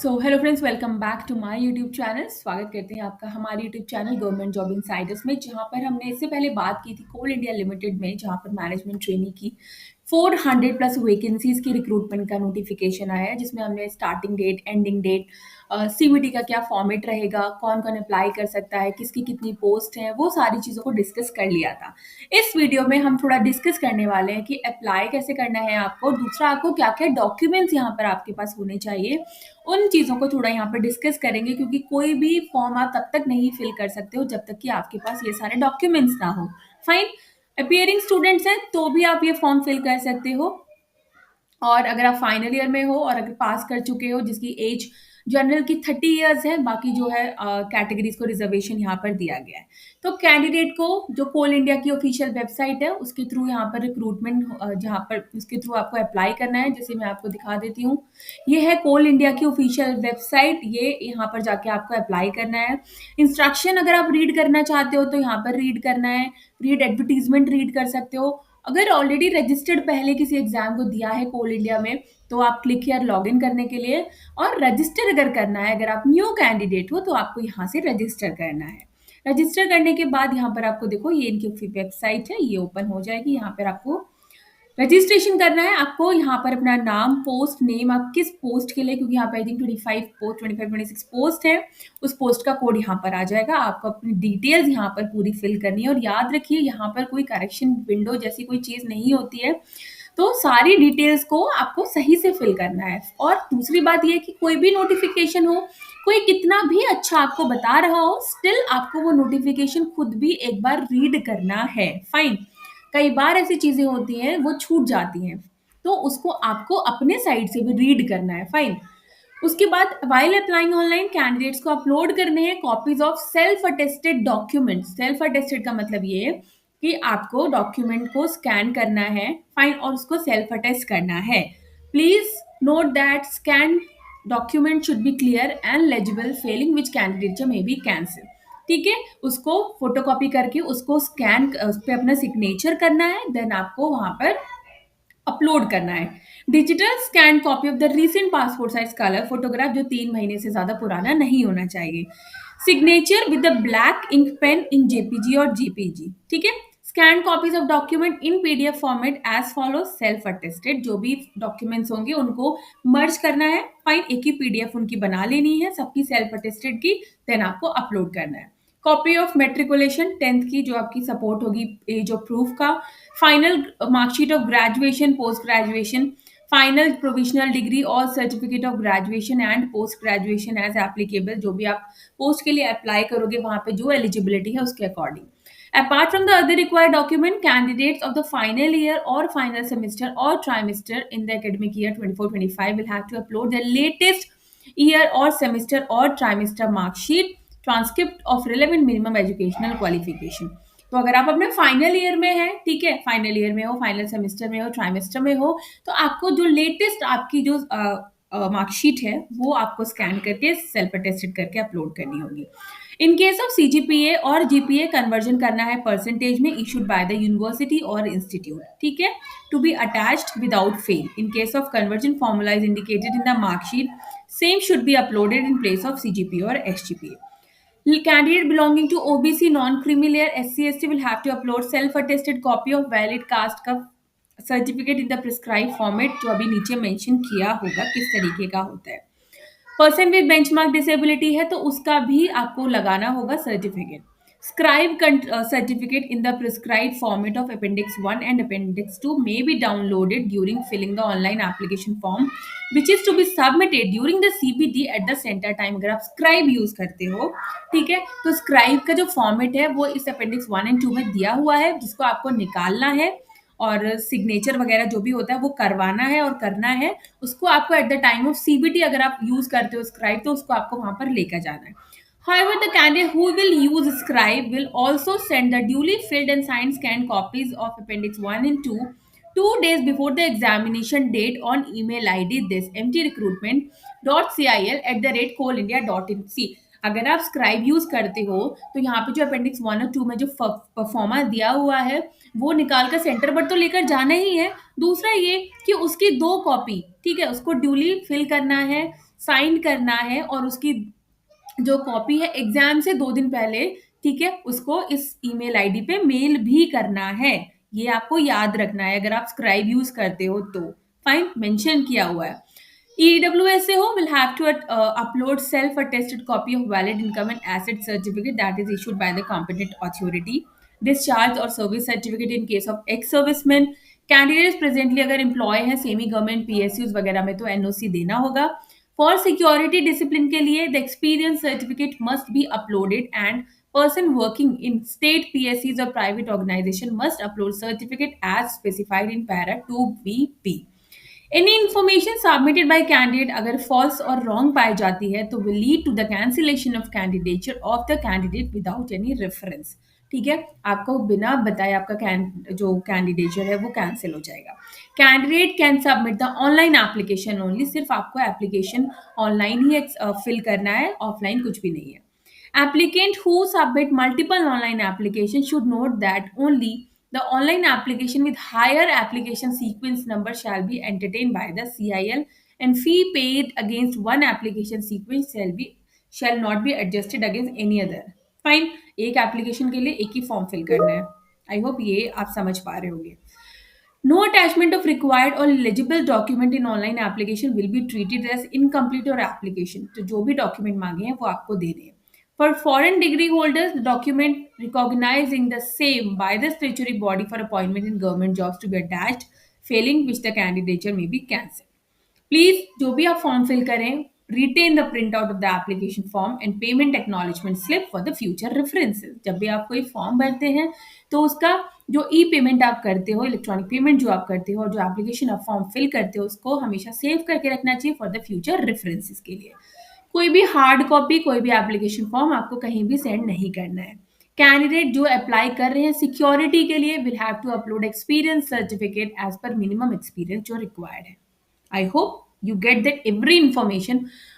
So hello friends, welcome back to my YouTube channel. स्वागत करते हैं आपका हमारे YouTube channel government job insiders में, जहां पर हमने इससे पहले बात की थी कोल इंडिया लिमिटेड में, जहां पर मैनेजमेंट ट्रेनी की 400 प्लस वैकेंसीज की रिक्रूटमेंट का नोटिफिकेशन आया है, जिसमें हमने starting date, ending date, CBT का क्या फॉर्मेट रहेगा, कौन कौन अप्लाई कर सकता है, किसकी कितनी पोस्ट है, वो सारी चीज़ों को डिस्कस कर लिया था। इस वीडियो में हम थोड़ा डिस्कस करने वाले हैं कि अप्लाई कैसे करना है आपको, दूसरा आपको क्या क्या डॉक्यूमेंट्स यहाँ पर आपके पास होने चाहिए, उन चीज़ों को थोड़ा यहाँ पर डिस्कस करेंगे, क्योंकि कोई भी फॉर्म आप तब तक नहीं फिल कर सकते हो जब तक कि आपके पास ये सारे डॉक्यूमेंट्स ना हो। फाइन। अपियरिंग स्टूडेंट्स हैं तो भी आप ये फॉर्म फिल कर सकते हो, और अगर आप फाइनल ईयर में हो और अगर पास कर चुके हो, जिसकी एज जनरल की 30 ईयर्स है, बाकी जो है कैटेगरीज को रिजर्वेशन यहाँ पर दिया गया है। तो कैंडिडेट को जो कोल इंडिया की ऑफिशियल वेबसाइट है उसके थ्रू यहाँ पर रिक्रूटमेंट, जहाँ पर उसके थ्रू आपको अप्लाई करना है, जैसे मैं आपको दिखा देती हूँ। ये है कोल इंडिया की ऑफिशियल वेबसाइट, ये यहाँ पर जाके आपको अप्लाई करना है। इंस्ट्रक्शन अगर आप रीड करना चाहते हो तो यहाँ पर रीड करना है, रीड एडवर्टीजमेंट रीड कर सकते हो। अगर ऑलरेडी रजिस्टर्ड पहले किसी एग्जाम को दिया है कोल इंडिया में, तो आप क्लिक हियर लॉग इन करने के लिए, और रजिस्टर अगर करना है, अगर आप न्यू कैंडिडेट हो तो आपको यहाँ से रजिस्टर करना है। रजिस्टर करने के बाद यहाँ पर आपको देखो, ये इनकी वेबसाइट है, ये ओपन हो जाएगी। यहाँ पर आपको रजिस्ट्रेशन करना है। आपको यहाँ पर अपना नाम, पोस्ट नेम, आप किस पोस्ट के लिए, क्योंकि यहाँ पे आई थिंक 25 पोस्ट, 25-26 पोस्ट है, उस पोस्ट का कोड यहाँ पर आ जाएगा। आपको अपनी डिटेल्स यहाँ पर पूरी फिल करनी है, और याद रखिए यहाँ पर कोई करेक्शन विंडो जैसी कोई चीज़ नहीं होती है, तो सारी डिटेल्स को आपको सही से फिल करना है। और दूसरी बात यह कि कोई भी नोटिफिकेशन हो, कोई कितना भी अच्छा आपको बता रहा हो, स्टिल आपको वो नोटिफिकेशन खुद भी एक बार रीड करना है। फाइन। कई बार ऐसी चीजें होती हैं वो छूट जाती हैं, तो उसको आपको अपने साइड से भी रीड करना है। फाइन। उसके बाद वाइल अप्लाइंग ऑनलाइन, कैंडिडेट्स को अपलोड करने हैं copies of self attested document. Self attested का मतलब ये है कि आपको डॉक्यूमेंट को स्कैन करना है, फाइन, और उसको सेल्फ अटेस्ट करना है। Please note that scan document should be clear and legible, Fehling which candidate may be cancel. ठीक है, उसको फोटोकॉपी करके उसको स्कैन, उस पर अपना सिग्नेचर करना है, देन आपको वहां पर अपलोड करना है। Digital scan copy of the recent passport size colour photograph, जो 3 महीने से ज्यादा पुराना नहीं होना चाहिए। Signature with the black ink pen in JPG और जीपीजी। ठीक है। Scan copies of document in PDF format as follow, self attested. जो भी डॉक्यूमेंट्स होंगे उनको मर्ज करना है, फाइन, एक ही पीडीएफ उनकी बना लेनी है सबकी सेल्फ अटेस्टेड की, देन आपको अपलोड करना है। कॉपी ऑफ मेट्रिकुलेशन 10th की, जो आपकी सपोर्ट होगी एज ऑफ प्रूफ का। Final marksheet of graduation, post graduation, final provisional degree और certificate of graduation and post graduation as applicable. जो भी आप पोस्ट के लिए अप्लाई करोगे वहां पे जो एलिजिबिलिटी है उसके according. Apart from the other required document, candidates of the final year or final semester or trimester in the academic year 24-25 will have to upload their latest year or semester or trimester mark sheet, transcript of relevant minimum educational qualification। तो अगर आप अपने final year में है, ठीक है, final year में हो, फाइनल सेमेस्टर में हो, ट्राइमेस्टर में हो, तो आपको जो लेटेस्ट आपकी जो मार्कशीट है वो आपको स्कैन करके सेल्फ अटेस्टेड करके अपलोड करनी होगी। इन केस ऑफ सीजीपीए और जीपीए, कन्वर्जन करना है परसेंटेज में, इशूड बाय द यूनिवर्सिटी और इंस्टीट्यूट। ठीक है, to be attached without fail. In case of conversion, formula is indicated in the marksheet, same should be uploaded in place of CGPA और HGPA. Candidate belonging to OBC non-creamy layer SC/ST will have to upload self-attested copy of valid caste का certificate in the prescribe format, जो अभी नीचे mention किया होगा किस तरीके का होता है। पर्सन विद बेंचमार्क डिसेबिलिटी है तो उसका भी आपको लगाना होगा certificate. Scribe certificate in the prescribe format of appendix 1 and appendix 2 may be downloaded during filling the online application form which is to be submitted during the CBT at the center time। अगर आप scribe use करते हो, ठीक है, तो scribe का जो format है वो इस अपेंडिक्स 1 एंड 2 में दिया हुआ है, जिसको आपको निकालना है और सिग्नेचर वगैरह जो भी होता है वो करवाना है और करना है। उसको आपको at the time of CBT अगर आप यूज करते हो स्क्राइब, तो उसको आपको वहां पर लेकर जाना है। However, the candidate who will use scribe will also send the duly filled and signed scanned copies of Appendix 1 and 2 days before the examination date on email ID this mtrecruitment.cil@coalindia.in। सी, अगर आप स्क्राइब यूज करते हो तो यहाँ पे जो appendix 1 और 2 में जो परफॉर्मा दिया हुआ है वो निकाल कर सेंटर पर तो लेकर जाना ही है। दूसरा ये कि उसकी 2 कॉपी, ठीक है, उसको ड्यूली फिल करना है, साइन करना है और उसकी जो कॉपी है एग्जाम से 2 दिन पहले, ठीक है, उसको इस ईमेल आईडी पे मेल भी करना है। ये आपको याद रखना है अगर आप स्क्राइब यूज करते हो तो। फाइन, मेंशन किया हुआ है। EWS से हो, will have to upload self-attested copy of valid income and asset certificate that is issued by the competent authority. Discharge or service certificate in case of ex-servicemen. Candidates presently अगर employ हैं semi government PSUs वगैरह में तो NOC देना होगा। For security discipline के लिए the experience certificate must be uploaded and person working in state PSCs or private organization must upload certificate as specified in para 2BP. Any information submitted by candidate अगर false और wrong पाई जाती है तो will lead to the cancellation of candidature of the candidate without any reference. ठीक है, आपको बिना बताए आपका जो कैंडिडेचर है वो कैंसिल हो जाएगा। Candidate can submit the online application only, सिर्फ आपको एप्लीकेशन ऑनलाइन ही फिल करना है, ऑफलाइन कुछ भी नहीं है। Applicant who submit multiple online applications should note that only the online application with higher application sequence number shall be entertained by the CIL and fee paid against one application sequence shall not be adjusted against any other. Fine, एक application के लिए एक ही form fill करना है। I hope ये आप समझ पा रहे होंगे। No attachment of required or eligible document in online application will be treated as incomplete or application. तो जो भी डॉक्यूमेंट मांगे हैं वो आपको दे दें। For foreign degree holders, the document recognizing the same by the statutory body for appointment in government jobs to be attached, failing which the candidature may be cancelled. Please जो भी आप फॉर्म फिल करें, retain the print out of the application form and payment acknowledgement slip for the future references. जब भी आप कोई form भरते हैं तो उसका जो ई पेमेंट आप करते हो, इलेक्ट्रॉनिक पेमेंट जो आप करते हो और जो एप्लीकेशन आप फॉर्म फिल करते हो उसको हमेशा सेव करके रखना चाहिए फॉर द फ्यूचर रेफरेंसेस के लिए। कोई भी हार्ड कॉपी, कोई भी एप्लीकेशन फॉर्म आपको कहीं भी सेंड नहीं करना है। कैंडिडेट जो अप्लाई कर रहे हैं सिक्योरिटी के लिए will have to upload experience certificate as per minimum experience जो रिक्वायर्ड है। I hope you get that every information,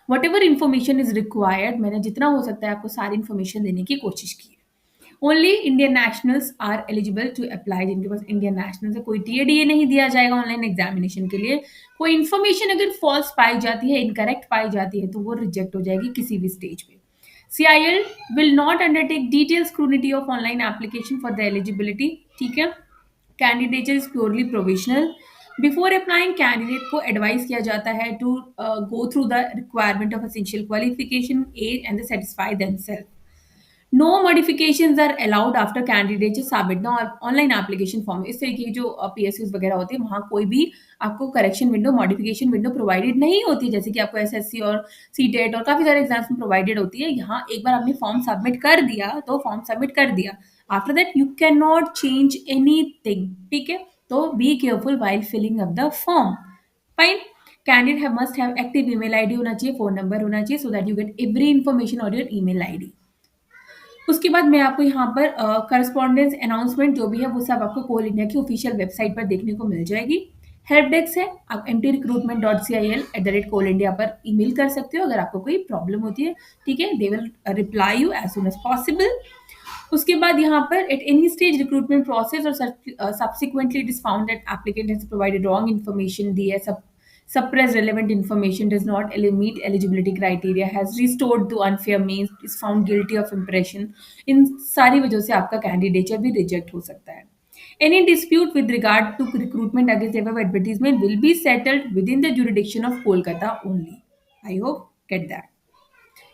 whatever information is required, मैंने जितना हो सकता है आपको सारी information देने की कोशिश की है। Only Indian nationals are eligible to apply, जिनके पास Indian nationals है, कोई TADA नहीं दिया जाएगा ऑनलाइन एग्जामिनेशन के लिए। कोई इन्फॉर्मेशन अगर फॉल्स पाई जाती है, इनकरेक्ट पाई जाती है तो वो रिजेक्ट हो जाएगी किसी भी स्टेज पे। CIL will not undertake detailed scrutiny of online application for the eligibility, ठीक है। Candidature is purely provisional. Before applying candidate को एडवाइस किया जाता है to go through the requirement of essential qualification, age and satisfy themselves. No modifications are allowed after candidate submit the online application form. इस तरीके की जो PSUs वगैरह होते हैं वहाँ कोई भी आपको correction window, modification window provided नहीं होती, जैसे कि आपको SSC और CTET और काफ़ी सारे एग्जाम्स में प्रोवाइडेड होती है। यहाँ एक बार आपने फॉर्म सबमिट कर दिया तो फॉर्म सबमिट कर दिया, after that you can not change anything, ठीक है। तो be careful while filling up the form. Fine, candidate must have active email ID होना चाहिए, फोन नंबर होना चाहिए, so that you get every information on your email ID. उसके बाद मैं आपको यहाँ पर करस्पॉन्डेंस अनाउंसमेंट जो भी है वो सब आपको कोल इंडिया की ऑफिशियल वेबसाइट पर देखने को मिल जाएगी। हेल्प डेस्क है, आप mtrecruitment.cil@coalindia पर ईमेल कर सकते हो अगर आपको कोई प्रॉब्लम होती है, ठीक है। They will reply you as soon as possible. उसके बाद यहाँ पर at any stage recruitment process और subsequently it is found that applicant has provided wrong information, दी है suppress relevant information, does not meet eligibility criteria, has restored to unfair means, is found guilty of impression, इन सारी वजह से आपका candidature भी reject हो सकता है। Any dispute with regard to recruitment against above advertisement will be settled within the jurisdiction of Kolkata only. I hope get that.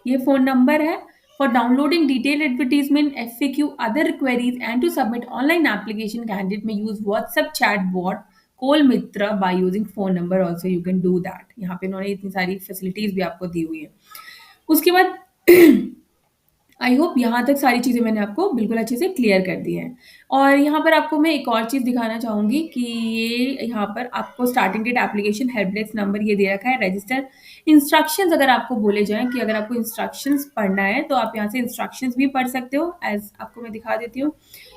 ये phone number है। For downloading detailed advertisement, FAQ, other queries and to submit online application, candidate may use WhatsApp chat bot Coal Mitra by using phone number also you can do that. यहाँ पे उन्होंने इतनी सारी facilities भी आपको दी हुई है। उसके बाद आई होप यहाँ तक सारी चीज़ें मैंने आपको बिल्कुल अच्छे से क्लियर कर दी हैं। और यहाँ पर आपको मैं एक और चीज़ दिखाना चाहूँगी कि ये यहाँ पर आपको starting date, application, help desk number ये दे रखा है, रजिस्टर, इंस्ट्रक्शंस अगर आपको बोले जाएं कि अगर आपको इंस्ट्रक्शंस पढ़ना है तो आप यहाँ से इंस्ट्रक्शंस भी पढ़ सकते हो। एज आपको मैं दिखा देती हूँ,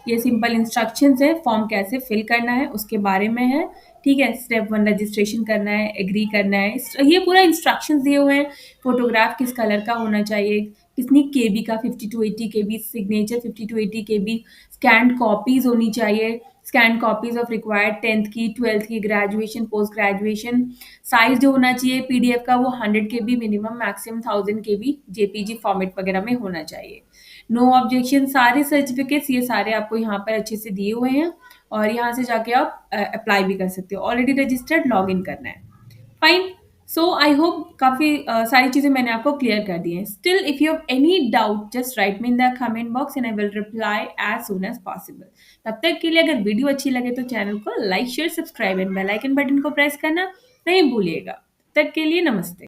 ये सिंपल इंस्ट्रक्शंस है, फॉर्म कैसे फिल करना है उसके बारे में है, ठीक है। स्टेप 1 रजिस्ट्रेशन करना है, एग्री करना है, ये पूरा इंस्ट्रक्शंस दिए हुए हैं। फोटोग्राफ किस कलर का होना चाहिए, कितनी KB का, 50 to 80 KB, signature 50 to 80 KB, scanned copies होनी चाहिए, scan copies of required 10th की, 12th की, ग्रेजुएशन, पोस्ट ग्रेजुएशन। साइज जो होना चाहिए पीडीएफ का वो 100 KB minimum, maximum 1000 KB JPG format वगैरह में होना चाहिए। No objection. सारे सर्टिफिकेट्स ये सारे आपको यहाँ पर अच्छे से दिए हुए हैं और यहाँ से जाके आप अप्लाई भी कर सकते हो। ऑलरेडी रजिस्टर्ड, लॉग इन करना है। फाइन। सो आई होप काफ़ी सारी चीज़ें मैंने आपको क्लियर कर दी हैं। Still if you have any doubt just write me in the comment box and I will reply as soon as possible. तब तक के लिए अगर वीडियो अच्छी लगे तो चैनल को like share subscribe and bell icon button को प्रेस करना नहीं भूलिएगा। तब तक के लिए नमस्ते।